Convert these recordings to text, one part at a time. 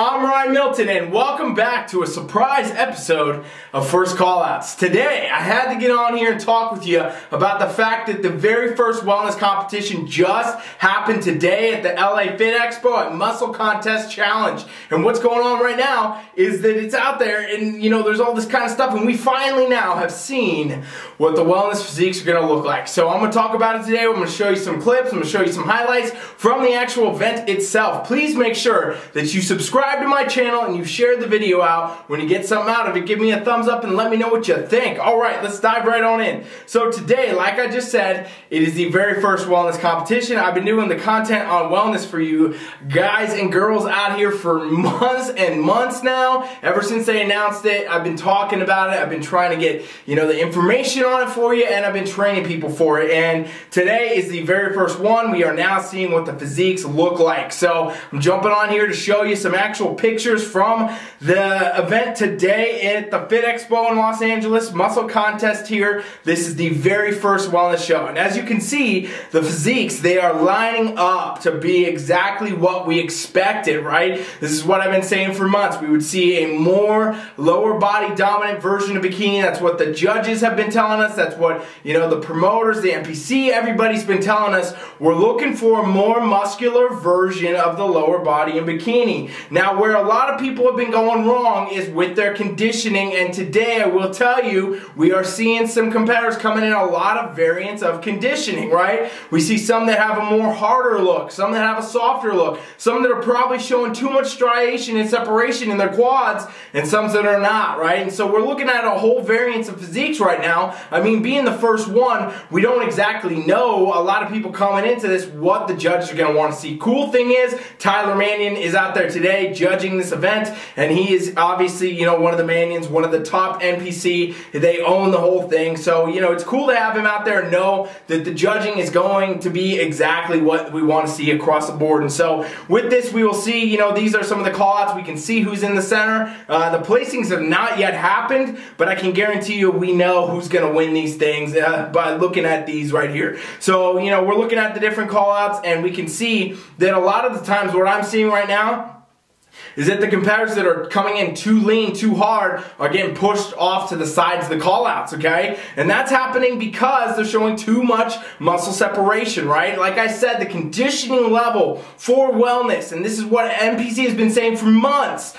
I'm Ryan Milton and welcome back to a surprise episode of First Callouts. Today I had to get on here and talk with you about the fact that the very first wellness competition just happened today at the LA Fit Expo at Muscle Contest Challenge. And what's going on right now is that it's out there and there's all this kind of stuff, and we finally now have seen what the wellness physiques are going to look like. So I'm going to talk about it today. I'm going to show you some clips, I'm going to show you some highlights from the actual event itself. Please make sure that you subscribe to my channel and you share the video out. When you get something out of it, give me a thumbs up and let me know what you think. Alright, let's dive right on in. So today, like I just said, it is the very first wellness competition. I've been doing the content on wellness for you guys and girls out here for months and months now. Ever since they announced it, I've been talking about it. I've been trying to get the information on it for you, and I've been training people for it. And today is the very first one. We are now seeing what the physiques look like. So I'm jumping on here to show you some actual pictures from the event today at the Fit Expo in Los Angeles, muscle contest here. This is the very first wellness show, and as you can see, the physiques, they are lining up to be exactly what we expected, right? This is what I've been saying for months. We would see a more lower body dominant version of bikini. That's what the judges have been telling us. That's what the promoters, the NPC, everybody's been telling us. We're looking for a more muscular version of the lower body in bikini. Now, where a lot of people have been going wrong is with their conditioning, and today I will tell you, we are seeing some competitors coming in a lot of variants of conditioning, right? We see some that have a more harder look, some that have a softer look, some that are probably showing too much striation and separation in their quads, and some that are not, right? And so we're looking at a whole variance of physiques right now. I mean, being the first one, we don't exactly know, a lot of people coming into this, what the judges are going to want to see. Cool thing is, Tyler Mannion is out there today judging this event, and he is obviously, one of the Mannions, one of the top NPC. They own the whole thing, so, it's cool to have him out there and know that the judging is going to be exactly what we want to see across the board. And so, with this, we will see, these are some of the call-outs. We can see who's in the center. The placings have not yet happened, but I can guarantee you we know who's going to win these things by looking at these right here. So, we're looking at the different call-outs, and we can see that a lot of the times what I'm seeing right now is that the competitors that are coming in too lean, too hard, are getting pushed off to the sides of the callouts, okay? And that's happening because they're showing too much muscle separation, right? Like I said, the conditioning level for wellness, and this is what NPC has been saying for months,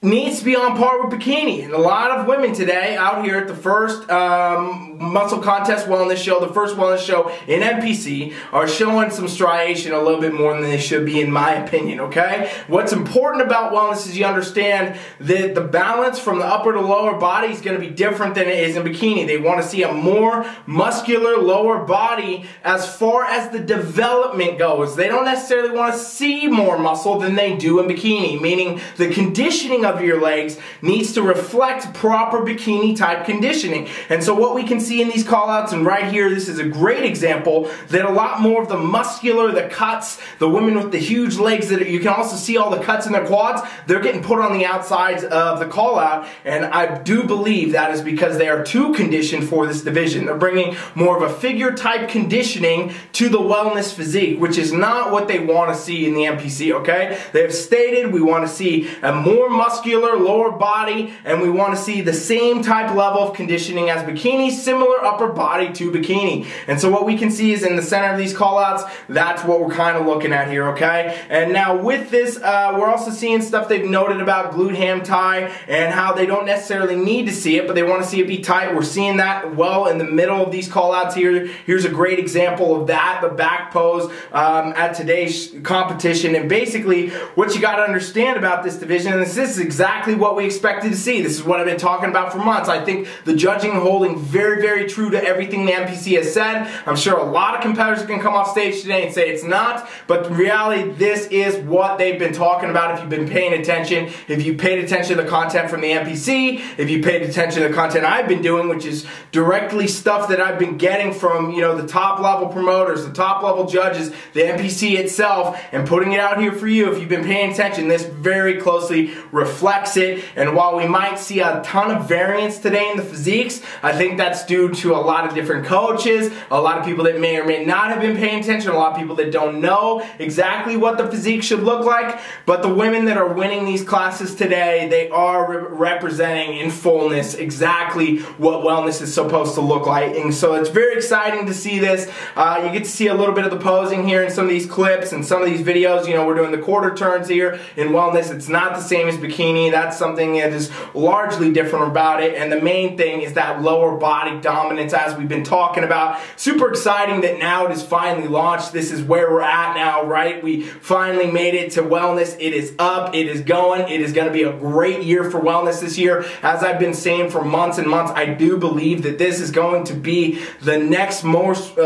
needs to be on par with bikini. And a lot of women today out here at the first muscle contest wellness show, the first wellness show in NPC, are showing some striation a little bit more than they should be, in my opinion, okay? What's important about wellness is you understand that the balance from the upper to lower body is going to be different than it is in bikini. They want to see a more muscular lower body as far as the development goes. They don't necessarily want to see more muscle than they do in bikini, meaning the conditioning of your legs needs to reflect proper bikini type conditioning. And so what we can see in these callouts, and right here, this is a great example, that a lot more of the muscular, the cuts, the women with the huge legs, that you can also see all the cuts in their quads, they're getting put on the outsides of the callout, and I do believe that is because they are too conditioned for this division. They're bringing more of a figure type conditioning to the wellness physique, which is not what they want to see in the NPC, okay? They have stated we want to see a more muscular lower body, and we want to see the same type level of conditioning as bikini, similar upper body to bikini. And so what we can see is in the center of these callouts, that's what we're kind of looking at here, okay? And now with this, we're also seeing stuff they've noted about glute ham tie and how they don't necessarily need to see it, but they want to see it be tight. We're seeing that well in the middle of these callouts here. Here's a great example of that, the back pose at today's competition. And basically, what you got to understand about this division, and this is exactly what we expected to see. This is what I've been talking about for months. I think the judging holding very, very true to everything the NPC has said. I'm sure a lot of competitors can come off stage today and say it's not, but in reality, this is what they've been talking about. If you've been paying attention, if you paid attention to the content from the NPC, if you paid attention to the content I've been doing, which is directly stuff that I've been getting from, the top level promoters, the top level judges, the NPC itself, and putting it out here for you. If you've been paying attention, this very closely reflects flex it. And while we might see a ton of variance today in the physiques, I think that's due to a lot of different coaches, a lot of people that may or may not have been paying attention, a lot of people that don't know exactly what the physique should look like. But the women that are winning these classes today, they are representing in fullness exactly what wellness is supposed to look like. And so it's very exciting to see this. You get to see a little bit of the posing here in some of these clips and some of these videos. You know, we're doing the quarter turns here in wellness. It's not the same as bikini. That's something that is largely different about it. And the main thing is that lower body dominance, as we've been talking about. Super exciting that now it is finally launched. This is where we're at now, right? We finally made it to wellness. It is up. It is going. It is going to be a great year for wellness this year. As I've been saying for months and months, I do believe that this is going to be the next most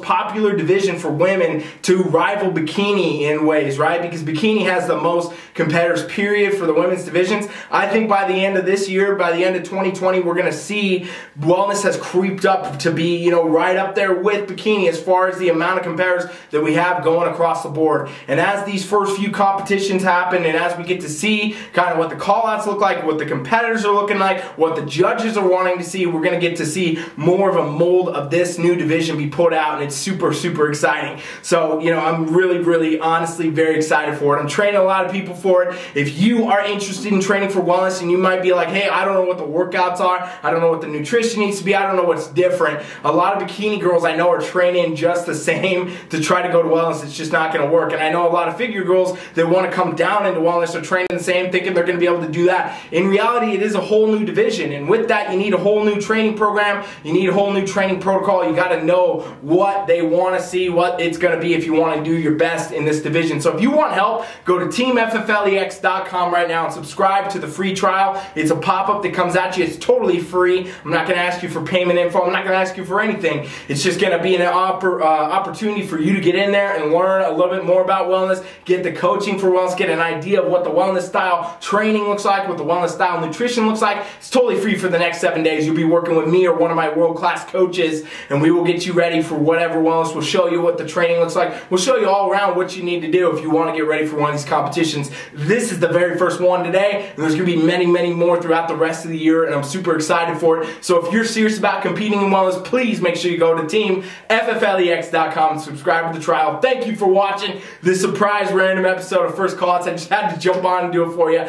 popular division for women to rival bikini in ways, right? Because bikini has the most competitors, period, for the women's divisions. I think by the end of this year, by the end of 2020, we're going to see wellness has creeped up to be, you know, right up there with bikini as far as the amount of competitors that we have going across the board. And as these first few competitions happen, and as we get to see kind of what the call-outs look like, what the competitors are looking like, what the judges are wanting to see, we're going to get to see more of a mold of this new division be put out, and it's super, super exciting. So, you know, I'm really, honestly very excited for it. I'm training a lot of people for it. If you are interested in training for wellness and you might be like, hey, I don't know what the workouts are, I don't know what the nutrition needs to be, I don't know what's different. A lot of bikini girls I know are training just the same to try to go to wellness. It's just not going to work. And I know a lot of figure girls that want to come down into wellness are training the same, thinking they're going to be able to do that. In reality, it is a whole new division, and with that, you need a whole new training program. You need a whole new training protocol. You got to know what they want to see, what it's going to be if you want to do your best in this division. So if you want help, go to TeamFFLEX.com right now and subscribe to the free trial. It's a pop-up that comes at you. It's totally free. I'm not going to ask you for payment info. I'm not going to ask you for anything. It's just going to be an opportunity for you to get in there and learn a little bit more about wellness, get the coaching for wellness, get an idea of what the wellness style training looks like, what the wellness style nutrition looks like. It's totally free for the next 7 days. You'll be working with me or one of my world-class coaches, and we will get you ready for whatever wellness. We'll show you what the training looks like. We'll show you all around what you need to do if you want to get ready for one of these competitions. This is the very first one today, and there's going to be many more throughout the rest of the year, and I'm super excited for it. So if you're serious about competing in wellness, please make sure you go to TeamFFLEX.com and subscribe to the trial. Thank you for watching this surprise random episode of First Callouts. I just had to jump on and do it for you.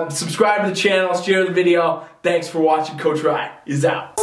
Subscribe to the channel, share the video. Thanks for watching. Coach Ryan is out.